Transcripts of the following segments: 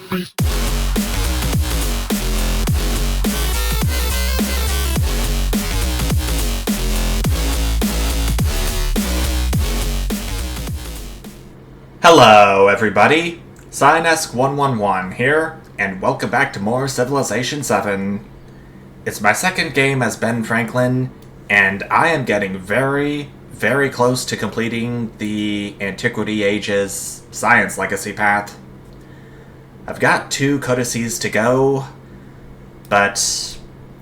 Hello, everybody. Cyanesk111 here, and welcome back to more Civilization VII. It's my second game as Ben Franklin, and I am getting very, very close to completing the Antiquity Age's Science Legacy path. I've got 2 codices to go, but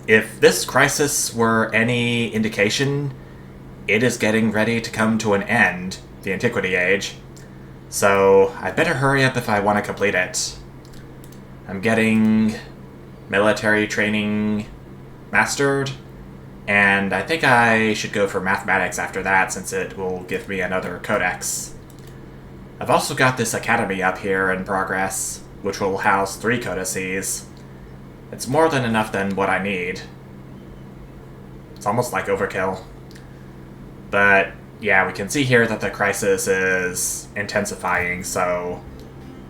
if this crisis were any indication, it is getting ready to come to an end, the Antiquity Age. So, I better hurry up if I want to complete it. I'm getting military training mastered, and I think I should go for mathematics after that since it will give me another codex. I've also got this academy up here in progress, which will house 3 codices. It's more than enough than what I need. It's almost like overkill. But yeah, we can see here that the crisis is intensifying, so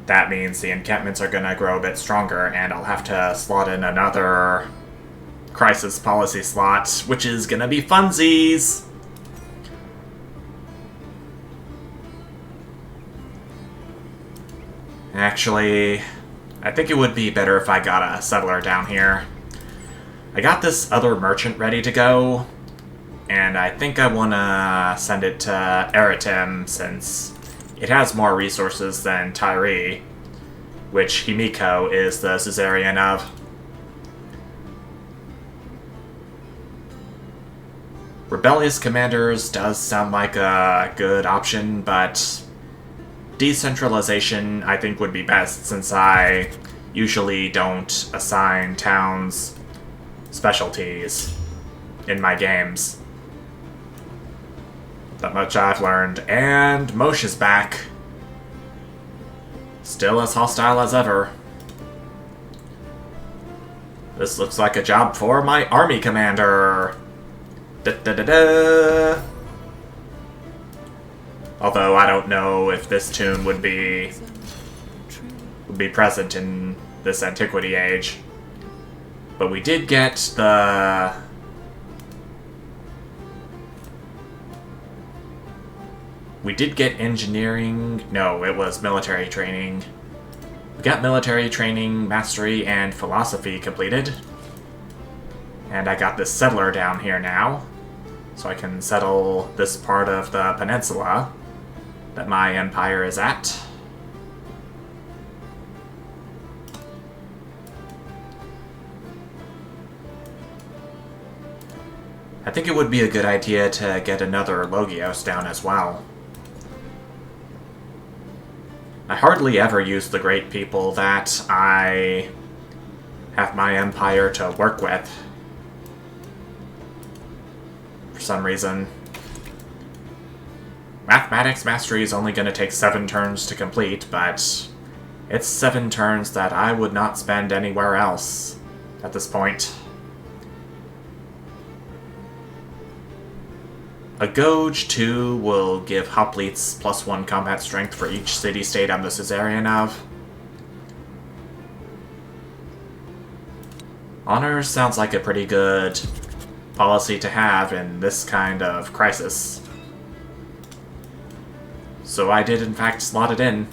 that means the encampments are going to grow a bit stronger, and I'll have to slot in another crisis policy slot, which is going to be funsies! Actually, I think it would be better if I got a settler down here. I got this other merchant ready to go, and I think I want to send it to Eritim since it has more resources than Tyre, which Himiko is the Caesarian of. Rebellious Commanders does sound like a good option, but decentralization I think would be best since I usually don't assign towns specialties in my games. That much I've learned. And Moshe is back. Still as hostile as ever. This looks like a job for my army commander. Da-da-da-da. Although I don't know if this tune would be present in this Antiquity Age. But we did get the engineering. No, it was military training. We got military training, mastery, and philosophy completed. And I got this settler down here now, so I can settle this part of the peninsula that my empire is at. I think it would be a good idea to get another Logios down as well. I hardly ever use the great people that I have my empire to work with. For some reason. Mathematics Mastery is only going to take 7 turns to complete, but it's 7 turns that I would not spend anywhere else at this point. A Gouge 2 will give hoplites +1 combat strength for each city-state I'm the Caesarian of. Honors sounds like a pretty good policy to have in this kind of crisis. So I did in fact slot it in.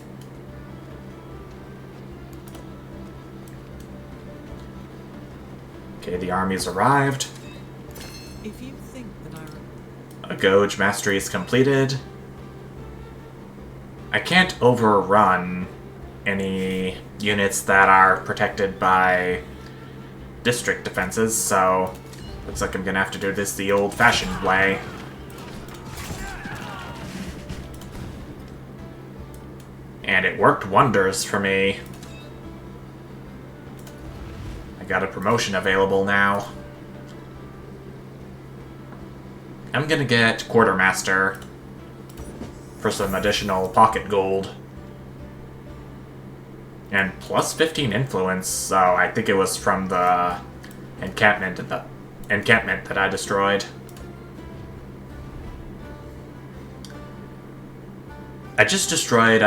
Okay, the army's arrived. If you think that A Gouge Mastery is completed. I can't overrun any units that are protected by district defenses, so looks like I'm gonna have to do this the old-fashioned way. And it worked wonders for me. I got a promotion available now. I'm gonna get Quartermaster for some additional pocket gold. And plus 15 influence, so I think it was from the encampment that I destroyed. I just destroyed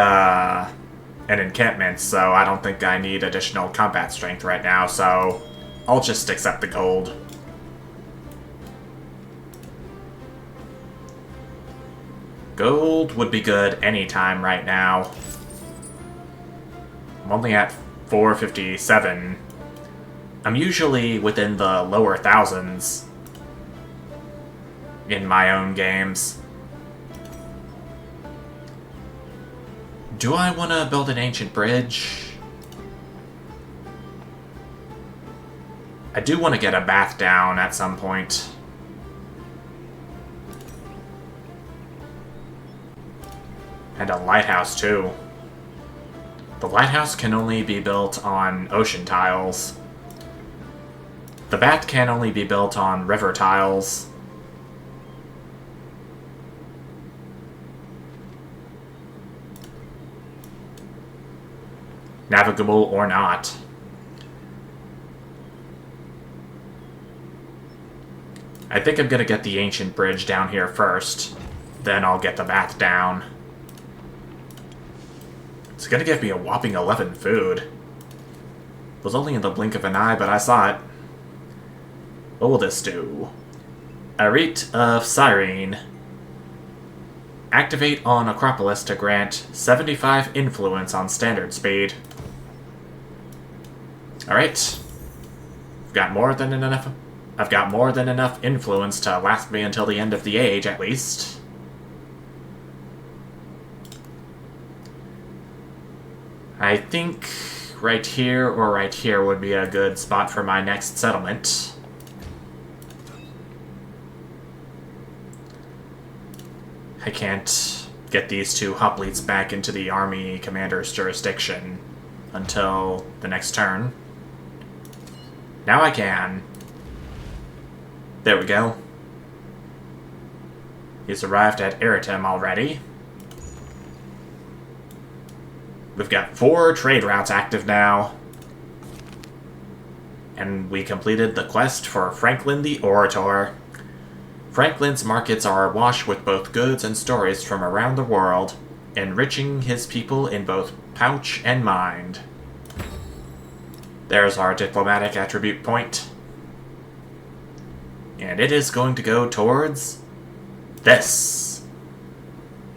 an encampment, so I don't think I need additional combat strength right now, so I'll just accept the gold. Gold would be good anytime right now. I'm only at 457. I'm usually within the lower thousands in my own games. Do I want to build an ancient bridge? I do want to get a bath down at some point. And a lighthouse, too. The lighthouse can only be built on ocean tiles. The bat can only be built on river tiles. Navigable or not. I think I'm gonna get the ancient bridge down here first. Then I'll get the bath down. It's gonna give me a whopping 11 food. It was only in the blink of an eye, but I saw it. What will this do? A Rite of Cyrene. Activate on Acropolis to grant 75 influence on standard speed. Alright. I've got more than enough influence to last me until the end of the age, at least. I think right here or right here would be a good spot for my next settlement. I can't get these two hoplites back into the army commander's jurisdiction until the next turn. Now I can. There we go. He's arrived at Eritem already. We've got 4 trade routes active now. And we completed the quest for Franklin the Orator. Franklin's markets are awash with both goods and stories from around the world, enriching his people in both pouch and mind. There's our diplomatic attribute point. And it is going to go towards this.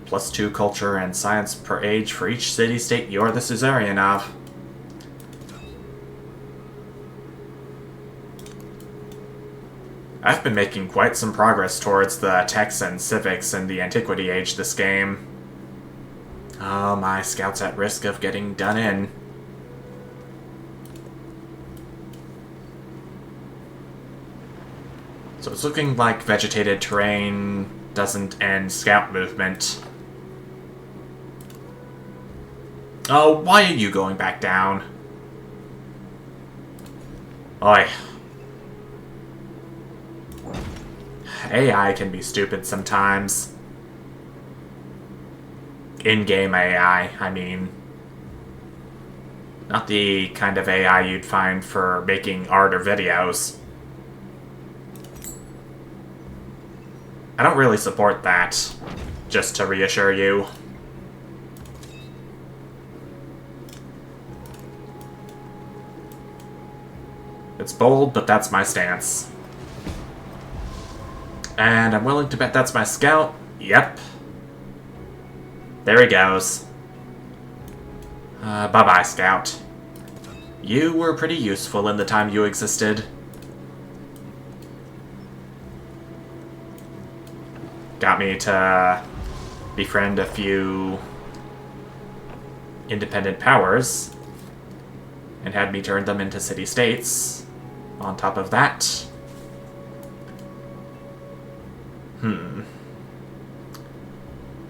+2 culture and science per age for each city-state you're the suzerain of. I've been making quite some progress towards the techs and civics in the Antiquity Age this game. Oh, my scout's at risk of getting done in. So it's looking like vegetated terrain doesn't end scout movement. Oh, why are you going back down? Oi. AI can be stupid sometimes. In-game AI, I mean. Not the kind of AI you'd find for making art or videos. I don't really support that, just to reassure you. It's bold, but that's my stance. And I'm willing to bet that's my scout. Yep. There he goes. Bye-bye, scout. You were pretty useful in the time you existed. Got me to befriend a few independent powers, and had me turn them into city-states. On top of that...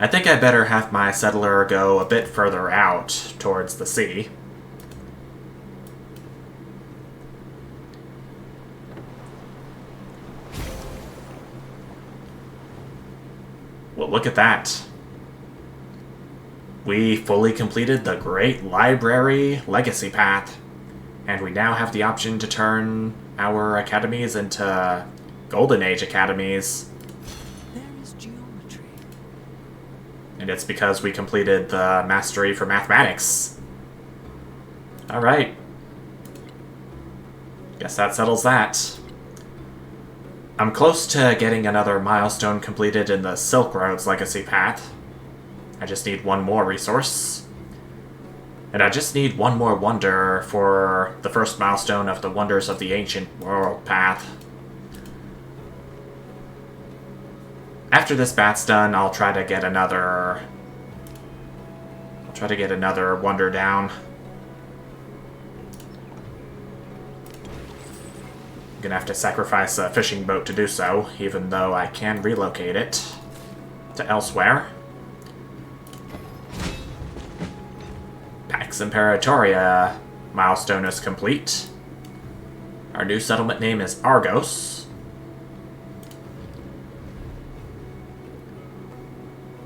I think I better have my settler go a bit further out towards the sea. Well, look at that. We fully completed the Great Library Legacy Path, and we now have the option to turn our academies into Golden Age academies. There is geometry. And it's because we completed the Mastery for Mathematics Alright. Guess that settles that. I'm close to getting another milestone completed in the Silk Road's legacy path. I just need one more resource. And I just need one more wonder for the first milestone of the Wonders of the Ancient World path. After this path's done, I'll try to get another wonder down. I'm gonna have to sacrifice a fishing boat to do so, even though I can relocate it to elsewhere. Pax Imperatoria milestone is complete. Our new settlement name is Argos.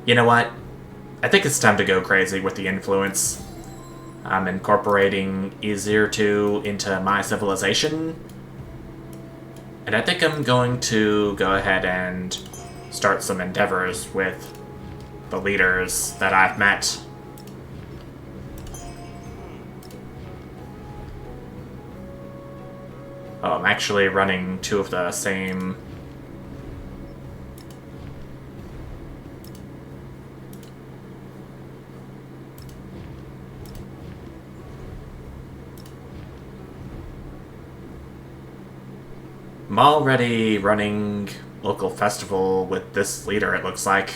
You know what? I think it's time to go crazy with the influence. I'm incorporating Easier 2 into my civilization. And I think I'm going to go ahead and start some endeavors with the leaders that I've met. Oh, I'm actually running two of the same... I'm already running local festival with this leader, it looks like.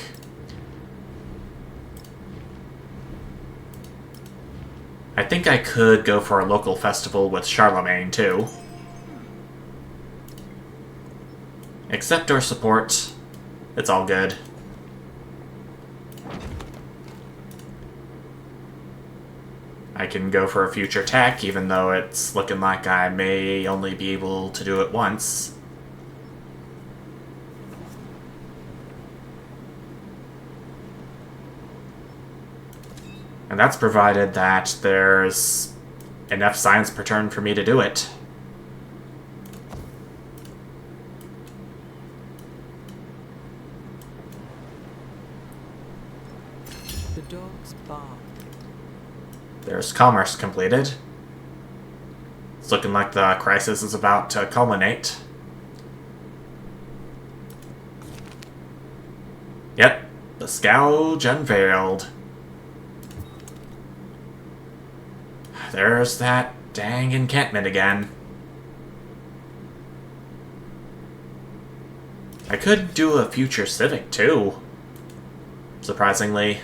I think I could go for a local festival with Charlemagne, too. Accept or support. It's all good. I can go for a future attack, even though it's looking like I may only be able to do it once. And that's provided that there's enough science per turn for me to do it. The dogs bark. There's commerce completed. It's looking like the crisis is about to culminate. Yep, the Scourge unveiled. There's that dang encampment again. I could do a future civic too, surprisingly.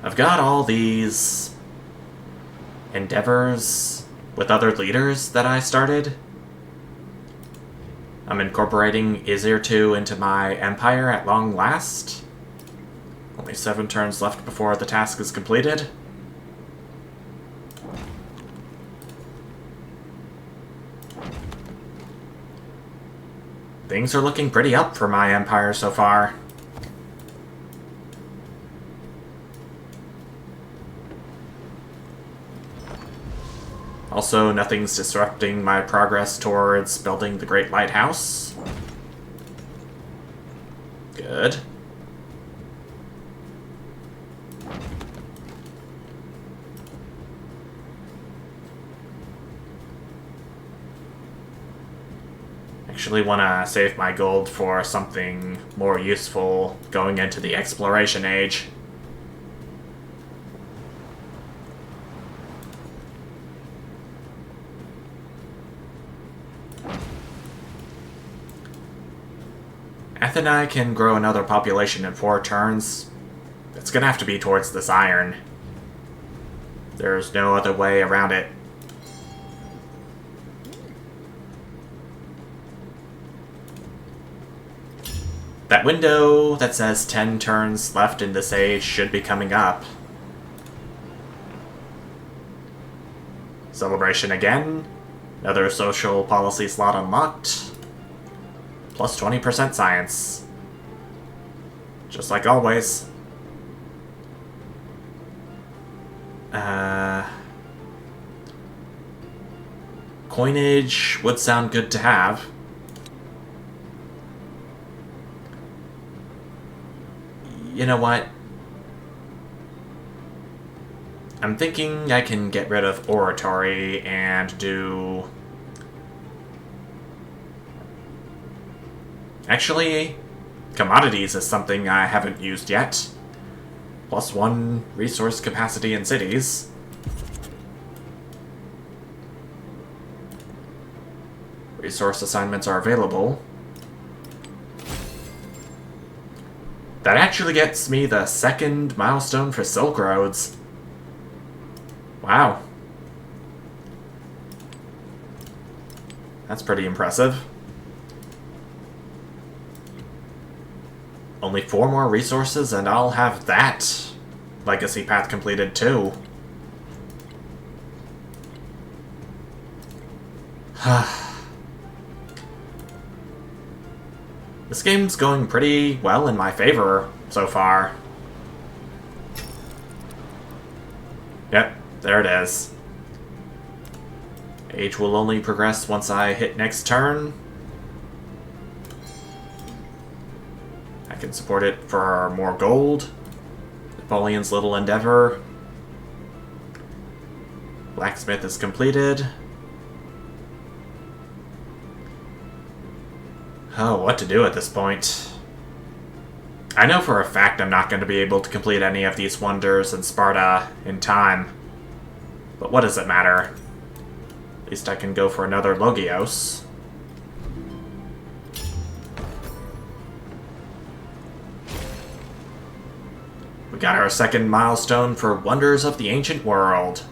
I've got all these endeavors with other leaders that I started. I'm incorporating Easier 2 into my empire at long last. Only 7 turns left before the task is completed. Things are looking pretty up for my empire so far. Also, nothing's disrupting my progress towards building the Great Lighthouse. Good. Actually want to save my gold for something more useful going into the exploration age. Atheni can grow another population in 4 turns. It's gonna have to be towards this iron. There's no other way around it. That window that says 10 turns left in this age should be coming up. Celebration again. Another social policy slot unlocked. Plus 20% science. Just like always. Coinage would sound good to have. You know what? I'm thinking I can get rid of oratory and do... Actually, commodities is something I haven't used yet. +1 resource capacity in cities. Resource assignments are available. That actually gets me the 2nd milestone for Silk Roads. Wow. That's pretty impressive. Only 4 more resources and I'll have that legacy path completed too. This game's going pretty well in my favor so far. Yep, there it is. Age will only progress once I hit next turn. I can support it for more gold. Napoleon's Little Endeavor. Blacksmith is completed. Oh, what to do at this point? I know for a fact I'm not going to be able to complete any of these wonders in Sparta in time. But what does it matter? At least I can go for another Logios. We got our 2nd milestone for Wonders of the Ancient World.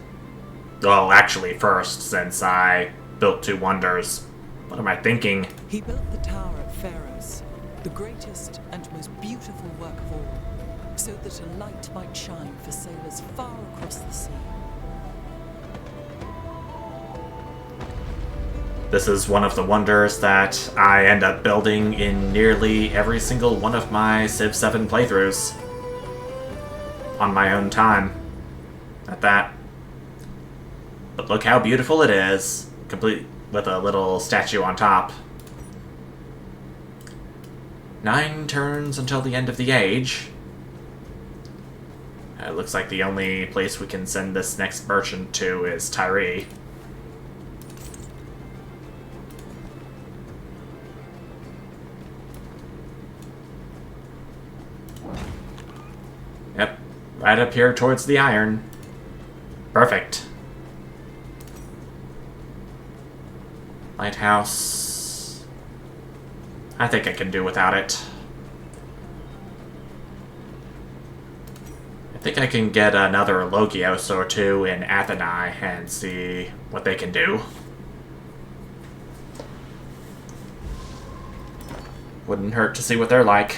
Well, actually first, since I built 2 wonders. What am I thinking? He built the tower at Pharos, the greatest and most beautiful work of all, so that a light might shine for sailors far across the sea. This is one of the wonders that I end up building in nearly every single one of my Civ 7 playthroughs. On my own time. At that. But look how beautiful it is. Complete with a little statue on top. 9 turns until the end of the age. It looks like the only place we can send this next merchant to is Tyre. Yep, right up here towards the iron. Perfect. Lighthouse. I think I can do without it. I think I can get another Logios or 2 in Athenae and see what they can do. Wouldn't hurt to see what they're like.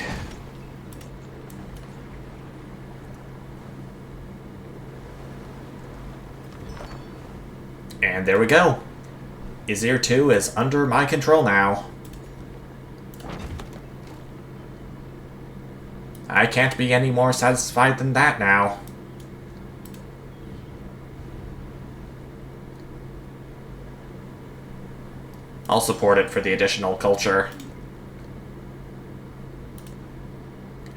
And there we go. Izir 2 is under my control now. I can't be any more satisfied than that now. I'll support it for the additional culture.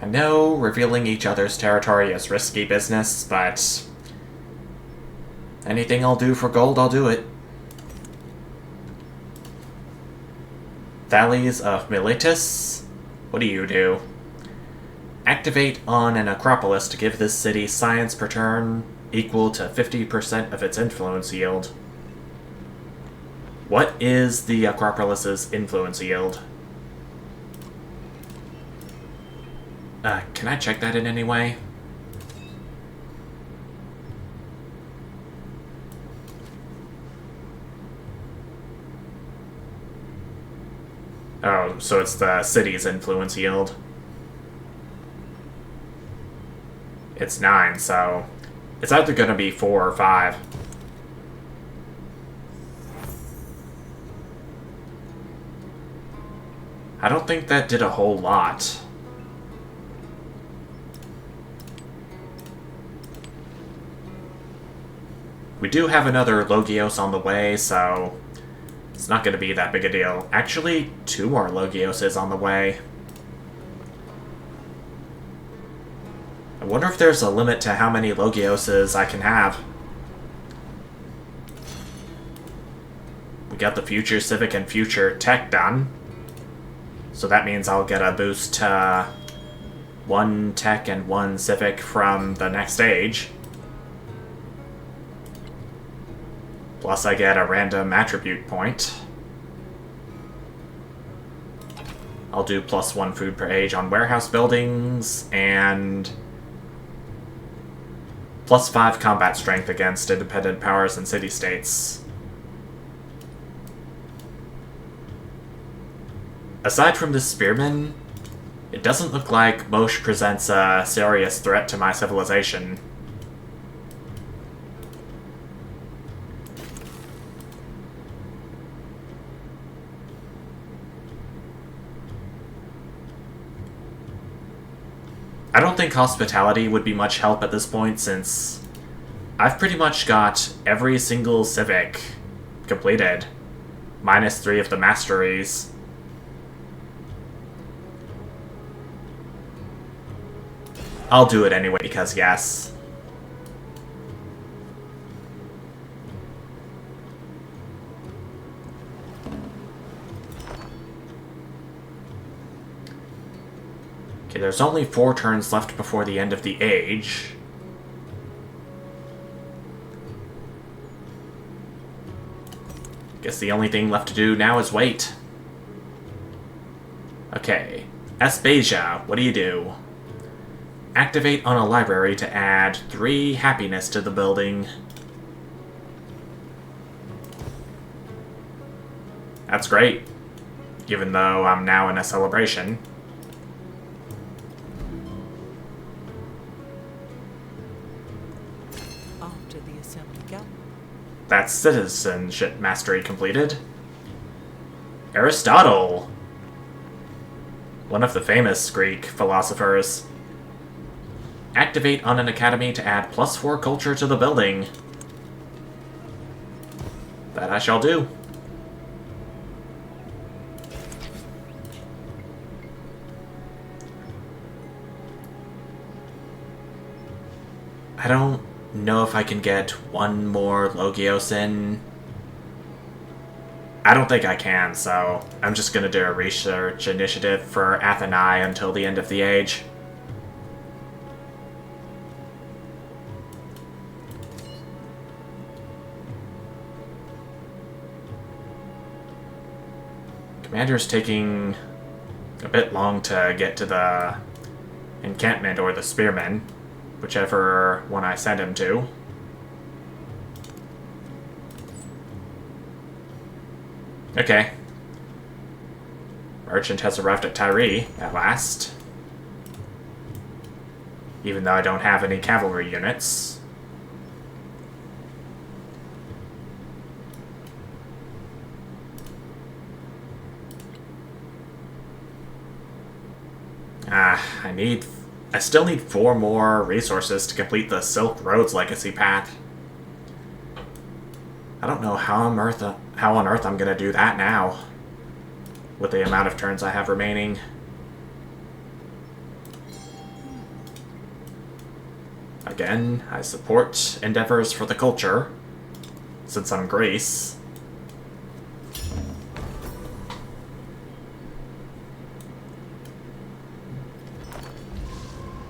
I know revealing each other's territory is risky business, but anything I'll do for gold, I'll do it. Valleys of Miletus. What do you do? Activate on an Acropolis to give this city science per turn equal to 50% of its influence yield. What is the Acropolis's influence yield? Can I check that in any way? Oh, so it's the city's influence yield. It's 9, so it's either going to be 4 or 5. I don't think that did a whole lot. We do have another Logios on the way, so it's not going to be that big a deal. Actually, 2 more Logioses on the way. I wonder if there's a limit to how many Logioses I can have. We got the future civic and future tech done. So that means I'll get a boost to 1 tech and 1 civic from the next age. Plus I get a random attribute point. I'll do +1 food per age on warehouse buildings, and +5 combat strength against independent powers and city-states. Aside from the spearman, it doesn't look like Mosh presents a serious threat to my civilization. I don't think hospitality would be much help at this point, since I've pretty much got every single civic completed, -3 of the masteries. I'll do it anyway, because yes. Okay, there's only 4 turns left before the end of the age. Guess the only thing left to do now is wait. Okay, Aspasia, what do you do? Activate on a library to add 3 happiness to the building. That's great, even though I'm now in a celebration. After the assembly gap. That's citizenship mastery completed. Aristotle! One of the famous Greek philosophers. Activate on an academy to add +4 culture to the building. That I shall do. I don't know if I can get 1 more Logios in. I don't think I can, so I'm just gonna do a research initiative for Atheni until the end of the age. Commander's taking a bit long to get to the encampment or the spearmen, whichever one I send him to. Okay. Merchant has arrived at Tyre at last. Even though I don't have any cavalry units. I still need 4 more resources to complete the Silk Road's legacy path. I don't know how on earth I'm gonna do that now, with the amount of turns I have remaining. Again, I support endeavors for the culture, since I'm Greece.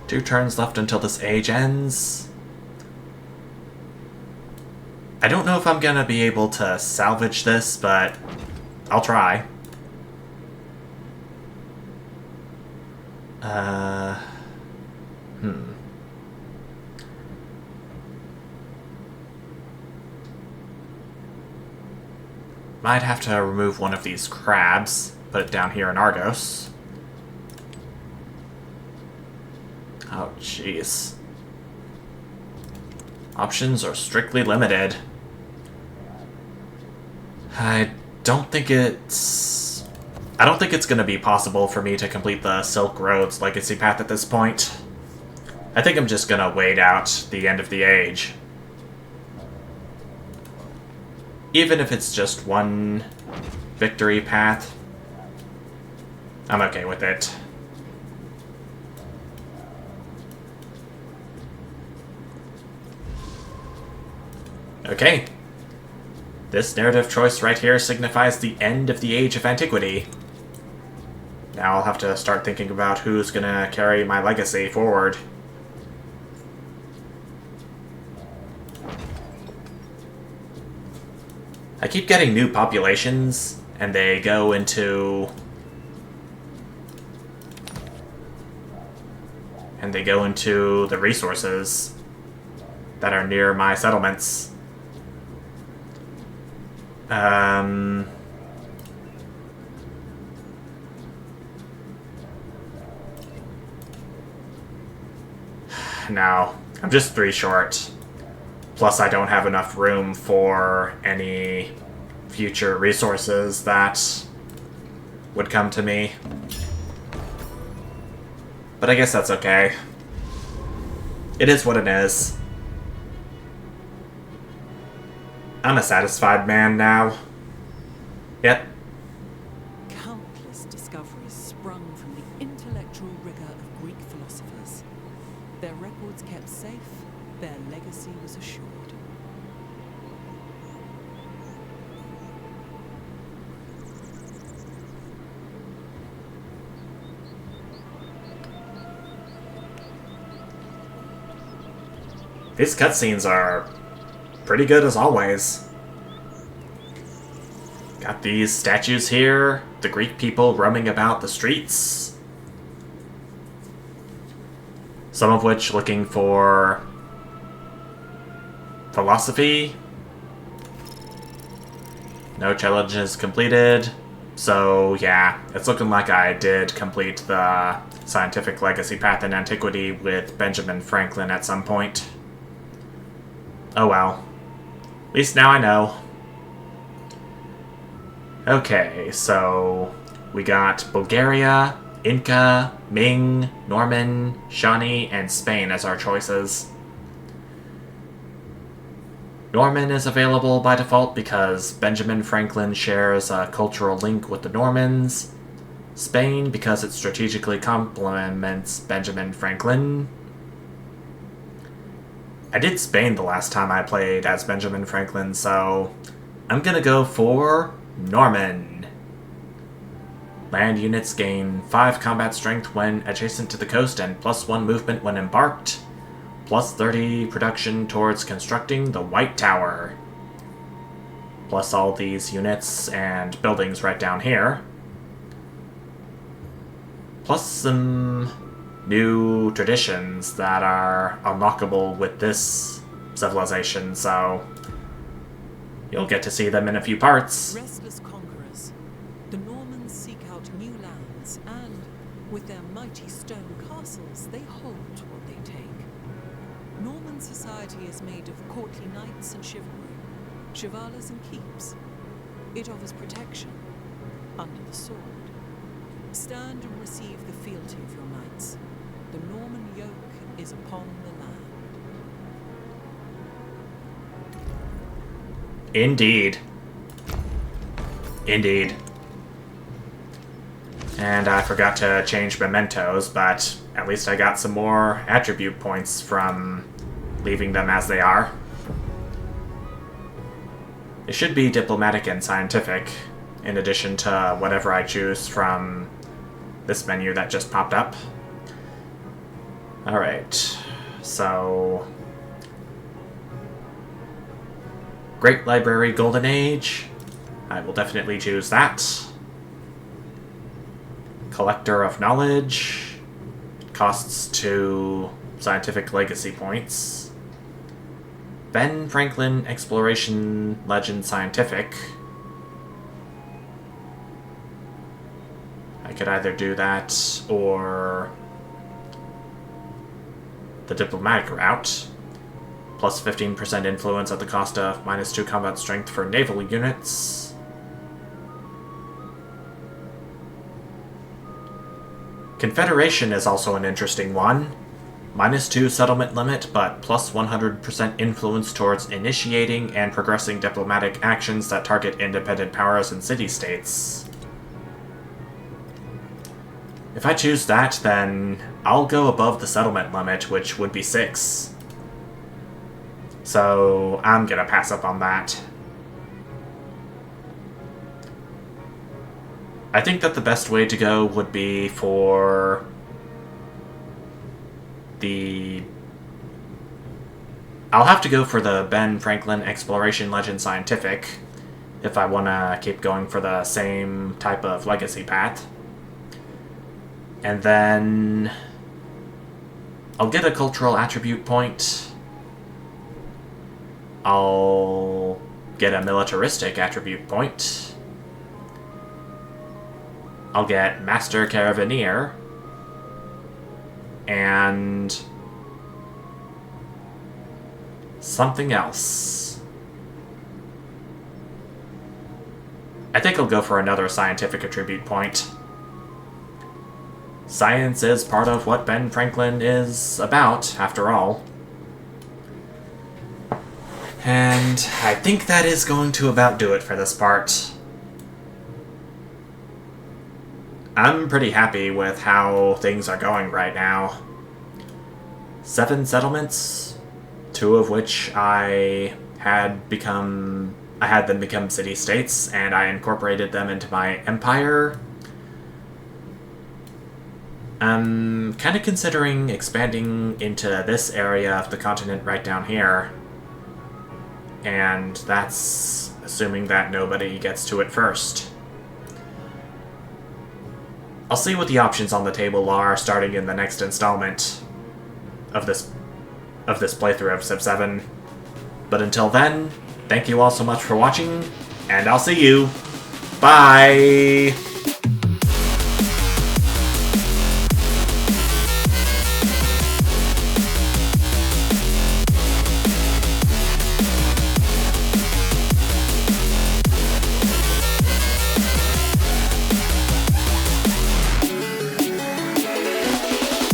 Two turns left until this age ends. I don't know if I'm gonna be able to salvage this, but I'll try. Might have to remove one of these crabs, put it down here in Argos. Oh, jeez. Options are strictly limited. I don't think it's gonna be possible for me to complete the Silk Road's legacy path at this point. I think I'm just gonna wait out the end of the age. Even if it's just 1 victory path, I'm okay with it. Okay. This narrative choice right here signifies the end of the Age of Antiquity. Now I'll have to start thinking about who's gonna carry my legacy forward. I keep getting new populations, and they go into... the resources that are near my settlements. No, I'm just 3 short. Plus, I don't have enough room for any future resources that would come to me. But I guess that's okay. It is what it is. I'm a satisfied man now. Yep. Countless discoveries sprung from the intellectual rigor of Greek philosophers. Their records kept safe, their legacy was assured. These cutscenes are pretty good as always. Got these statues here, the Greek people roaming about the streets. Some of which looking for philosophy. No challenges completed. So yeah, it's looking like I did complete the scientific legacy path in antiquity with Benjamin Franklin at some point. Oh well. At least now I know. Okay, so we got Bulgaria, Inca, Ming, Norman, Shawnee, and Spain as our choices. Norman is available by default because Benjamin Franklin shares a cultural link with the Normans. Spain because it strategically complements Benjamin Franklin. I did Spain the last time I played as Benjamin Franklin, so I'm gonna go for Norman. Land units gain 5 combat strength when adjacent to the coast and +1 movement when embarked. Plus 30 production towards constructing the White Tower. Plus all these units and buildings right down here. Plus some new traditions that are unlockable with this civilization, so you'll get to see them in a few parts. Restless conquerors, the Normans seek out new lands and, with their mighty stone castles, they hold what they take. Norman society is made of courtly knights and chivalry, chivalers and keeps. It offers protection under the sword. Stand and receive the fealty of your knights. The Norman yoke is upon the land. Indeed. Indeed. And I forgot to change mementos, but at least I got some more attribute points from leaving them as they are. It should be diplomatic and scientific, in addition to whatever I choose from this menu that just popped up. Alright, so... Great Library Golden Age. I will definitely choose that. Collector of Knowledge. Costs 2 scientific legacy points. Ben Franklin Exploration Legend Scientific. I could either do that or the diplomatic route. Plus 15% influence at the cost of -2 combat strength for naval units. Confederation is also an interesting one. -2 settlement limit, but plus 100% influence towards initiating and progressing diplomatic actions that target independent powers and city-states. If I choose that, then I'll go above the settlement limit, which would be 6. So I'm gonna pass up on that. I think that the best way to go would be for the... I'll have to go for the Ben Franklin Exploration Legend Scientific if I want to keep going for the same type of legacy path. And then I'll get a cultural attribute point. I'll get a militaristic attribute point. I'll get Master Caravaneer. And something else. I think I'll go for another scientific attribute point. Science is part of what Ben Franklin is about, after all. And I think that is going to about do it for this part. I'm pretty happy with how things are going right now. 7 settlements, 2 of which I had them become city-states, and I incorporated them into my empire. I'm kind of considering expanding into this area of the continent right down here. And that's assuming that nobody gets to it first. I'll see what the options on the table are starting in the next installment of this playthrough of Civ 7. But until then, thank you all so much for watching, and I'll see you. Bye!